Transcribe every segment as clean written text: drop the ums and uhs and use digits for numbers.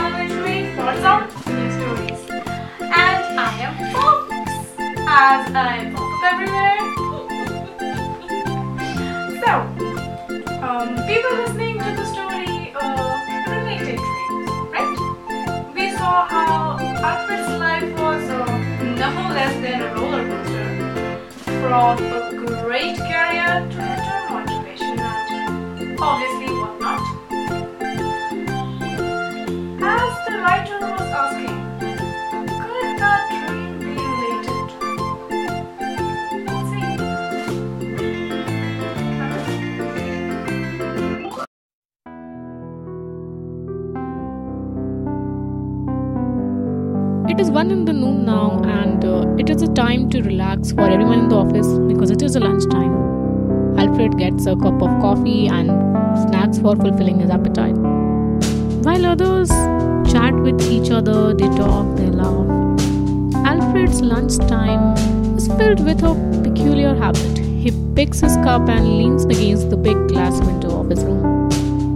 channel enshuae for some new stories. And I am Fox, as I pop up everywhere. So, people listening to the story related dreams, right? We saw how Alfred's life was no less than a roller coaster, from a great career to little motivation and obviously whatnot. As the writer was asking, could that dream be related to? Let's see. It is 1 in the noon now, and it is a time to relax for everyone in the office because it is a lunchtime. Alfred gets a cup of coffee and snacks for fulfilling his appetite. While others chat with each other, they talk, they laugh. Alfred's lunchtime is filled with a peculiar habit. He picks his cup and leans against the big glass window of his room.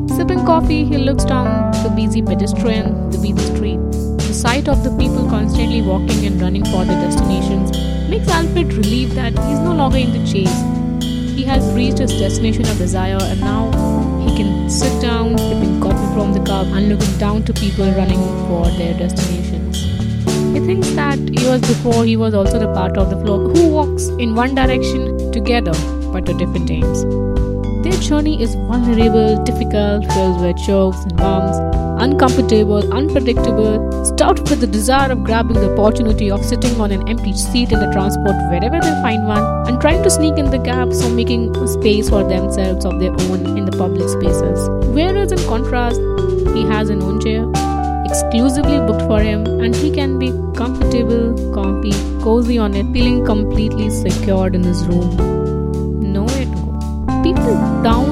Sipping coffee, he looks down the busy pedestrian, the busy street. The sight of the people constantly walking and running for their destinations makes Alfred relieved that he is no longer in the chase. He has reached his destination of desire, and now he can sit down, sipping coffee from the cup and looking down to people running for their destinations. He thinks that years before he was also the part of the flock who walks in one direction together but at different times. Their journey is vulnerable, difficult, filled with jokes and bumps, uncomfortable, unpredictable, stuffed with the desire of grabbing the opportunity of sitting on an empty seat in the transport wherever they find one, and trying to sneak in the gaps or making a space for themselves of their own in the public spaces. Whereas in contrast, he has an own chair, exclusively booked for him, and he can be comfortable, comfy, cozy on it, feeling completely secured in his room. Nowhere to go. People down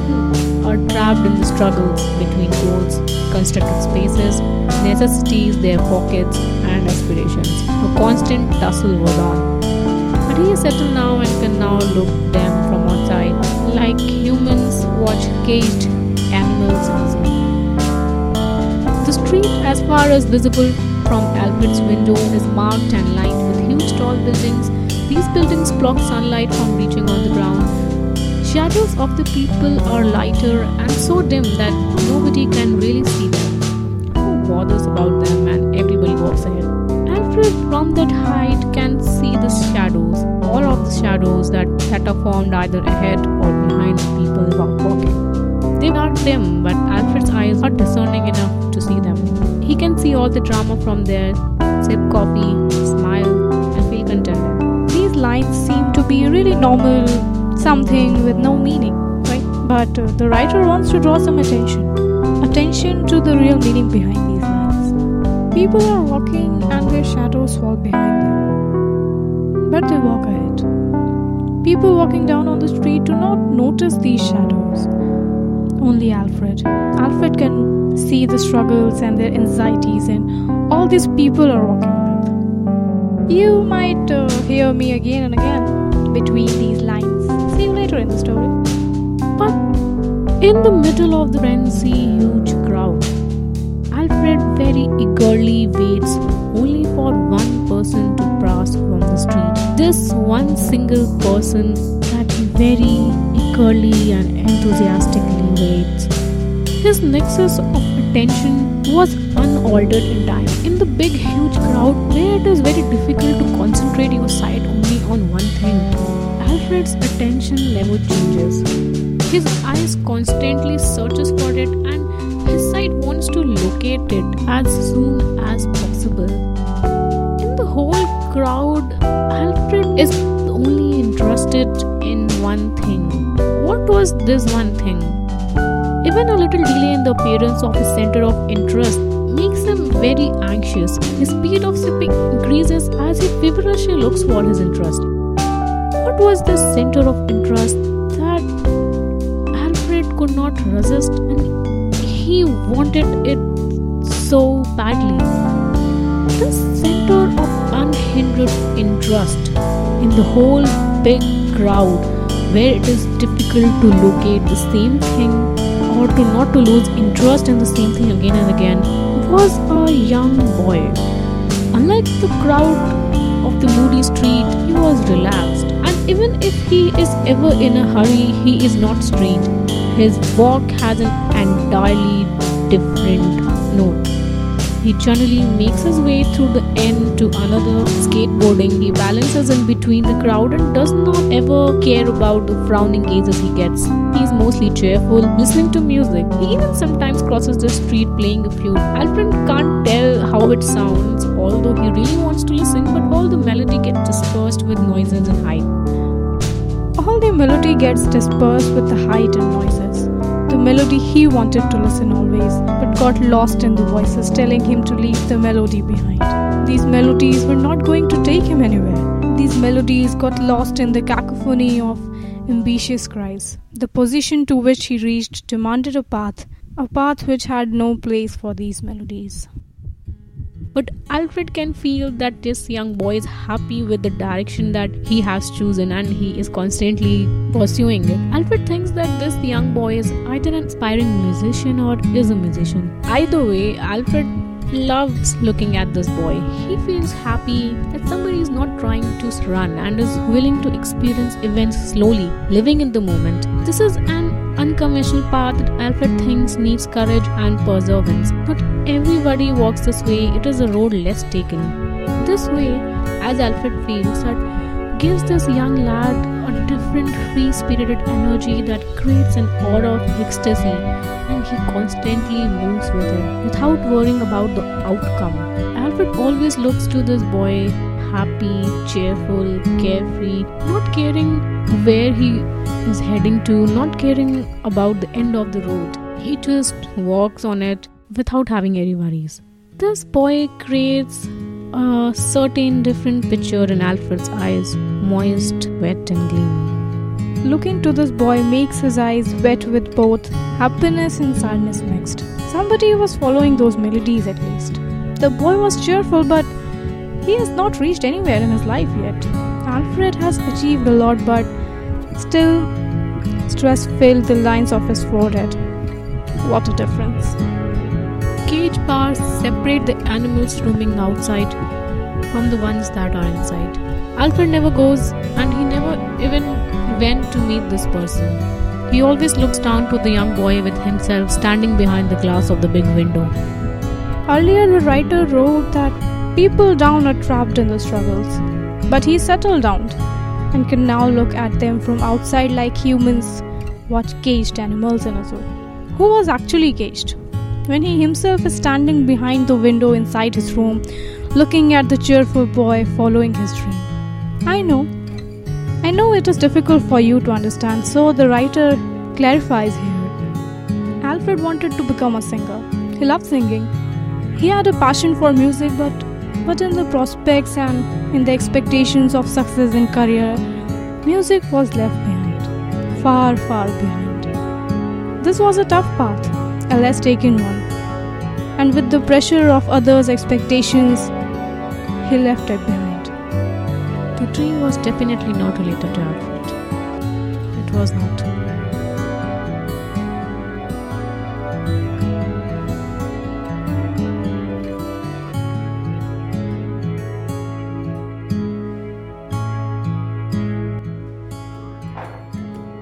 are trapped in the struggles between goals, constructed spaces, necessities, their pockets, and aspirations. A constant tussle was on. But he is settled now and can now look them from outside, like humans watch caged animals in a zoo. The street, as far as visible from Alfred's window, is marked and lined with huge tall buildings. These buildings block sunlight from reaching on the ground. Shadows of the people are lighter and so dim that nobody can really see them. Who bothers about them, and everybody walks ahead. Alfred from that height can see the shadows, all of the shadows that are formed either ahead or behind the people while walking. They are dim, but Alfred's eyes are discerning enough to see them. He can see all the drama from there, sip coffee, smile, and feel contented. These lines seem to be really normal, something with no meaning, right? But the writer wants to draw some attention to the real meaning behind these lines. People are walking and their shadows fall behind them, but they walk ahead. People walking down on the street do not notice these shadows. Only Alfred can see the struggles and their anxieties and all these people are walking with. You might hear me again and again between these lines. See you later in the story. But in the middle of the frenzy huge crowd, Alfred very eagerly waits only for one person to pass from the street. This one single person that he very eagerly and enthusiastically waits. His nexus of attention was unaltered in time. In the big huge crowd where it is very difficult to concentrate your sight only on one thing, Alfred's attention never changes. His eyes constantly searches for it, and his sight wants to locate it as soon as possible. In the whole crowd, Alfred is only interested in one thing. What was this one thing? Even a little delay in the appearance of his center of interest makes him very anxious. His speed of sipping increases as he feverishly looks for his interest. What was this center of interest that Alfred could not resist, and he wanted it so badly? This center of unhindered interest in the whole big crowd, where it is difficult to locate the same thing or to not to lose interest in the same thing again and again, was a young boy. Unlike the crowd of the moody street, he was relaxed. And even if he is ever in a hurry, he is not strange. His walk has an entirely different note. He generally makes his way through the end to another skateboarding. He balances in between the crowd and does not ever care about the frowning gazes he gets. He is mostly cheerful, listening to music. He even sometimes crosses the street playing a flute. Alfred can't tell how it sounds, although he really wants to listen, but all the melody gets dispersed with noises and height. All the melody gets dispersed with the height and noises. The melody he wanted to listen always, but got lost in the voices telling him to leave the melody behind. These melodies were not going to take him anywhere. These melodies got lost in the cacophony of ambitious cries. The position to which he reached demanded a path which had no place for these melodies. But Alfred can feel that this young boy is happy with the direction that he has chosen and he is constantly pursuing it. Alfred thinks that this young boy is either an aspiring musician or is a musician. Either way, Alfred loves looking at this boy. He feels happy that somebody is not trying to run and is willing to experience events slowly, living in the moment. This is an unconventional path that Alfred thinks needs courage and perseverance. Not everybody walks this way, it is a road less taken. This way, as Alfred feels, that gives this young lad a different free-spirited energy that creates an aura of ecstasy, and he constantly moves with it without worrying about the outcome. Alfred always looks to this boy happy, cheerful, carefree, not caring where he is heading to, not caring about the end of the road. He just walks on it without having any worries. This boy creates a certain different picture in Alfred's eyes, moist, wet and gleaming. Looking to this boy makes his eyes wet with both happiness and sadness mixed. Somebody was following those melodies at least. The boy was cheerful, but he has not reached anywhere in his life yet. Alfred has achieved a lot, but still stress filled the lines of his forehead. What a difference. Cage bars separate the animals roaming outside from the ones that are inside. Alfred never goes, and he never even went to meet this person. He always looks down to the young boy with himself standing behind the glass of the big window. Earlier, the writer wrote that people down are trapped in the struggles, but he settled down and can now look at them from outside like humans watch caged animals in a zoo. Who was actually caged? When he himself is standing behind the window inside his room, looking at the cheerful boy following his dream. I know it is difficult for you to understand, so the writer clarifies here. Alfred wanted to become a singer. He loved singing. He had a passion for music, but in the prospects and in the expectations of success in career, music was left behind, far, far behind. This was a tough path, a less taken one, and with the pressure of others' expectations, he left it behind. The dream was definitely not related to Alfred. It was not.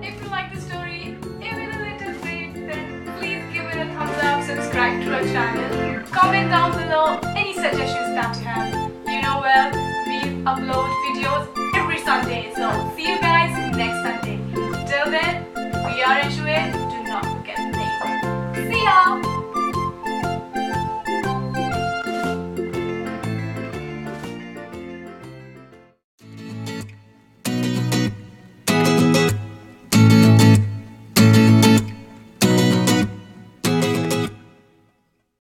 If you like the story, even a little bit, then please give it a thumbs up, subscribe to our channel, comment down below any suggestions that you have. You know well, we upload videos every Sunday, so see you guys.